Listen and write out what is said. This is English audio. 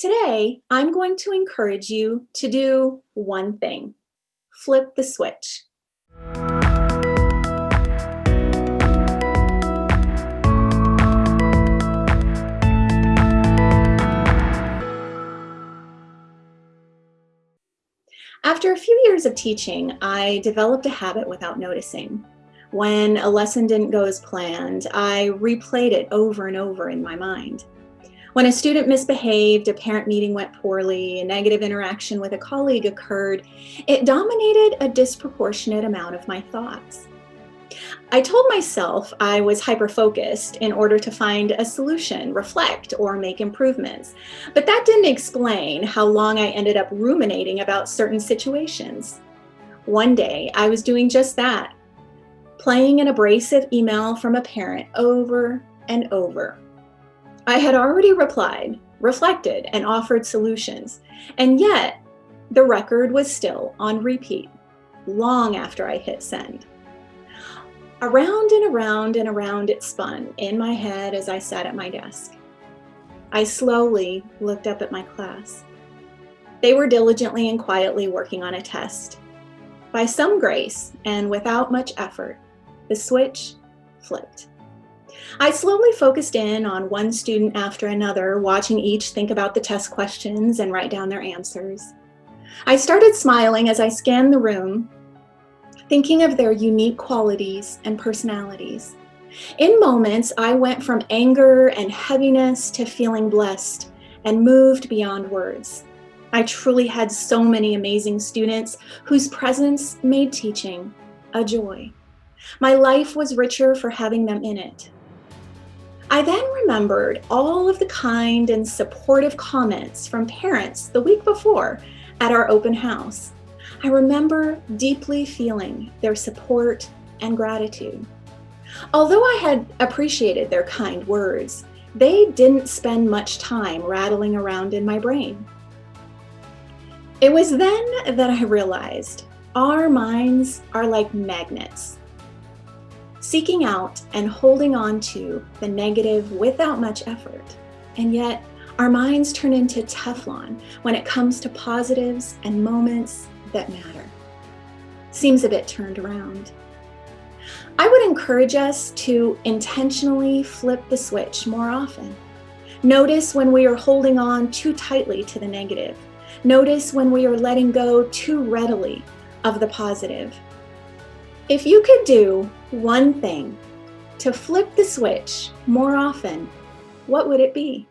Today, I'm going to encourage you to do one thing: flip the switch. After a few years of teaching, I developed a habit without noticing. When a lesson didn't go as planned, I replayed it over and over in my mind. When a student misbehaved, a parent meeting went poorly, a negative interaction with a colleague occurred, it dominated a disproportionate amount of my thoughts. I told myself I was hyper-focused in order to find a solution, reflect, or make improvements. But that didn't explain how long I ended up ruminating about certain situations. One day, I was doing just that, playing an abrasive email from a parent over and over. I had already replied, reflected, and offered solutions, and yet the record was still on repeat, long after I hit send. Around and around and around it spun in my head as I sat at my desk. I slowly looked up at my class. They were diligently and quietly working on a test. By some grace and without much effort, the switch flipped. I slowly focused in on one student after another, watching each think about the test questions and write down their answers. I started smiling as I scanned the room, thinking of their unique qualities and personalities. In moments, I went from anger and heaviness to feeling blessed and moved beyond words. I truly had so many amazing students whose presence made teaching a joy. My life was richer for having them in it. I then remembered all of the kind and supportive comments from parents the week before at our open house. I remember deeply feeling their support and gratitude. Although I had appreciated their kind words, they didn't spend much time rattling around in my brain. It was then that I realized our minds are like magnets, seeking out and holding on to the negative without much effort. And yet, our minds turn into Teflon when it comes to positives and moments that matter. Seems a bit turned around. I would encourage us to intentionally flip the switch more often. Notice when we are holding on too tightly to the negative. Notice when we are letting go too readily of the positive. If you could do one thing to flip the switch more often, what would it be?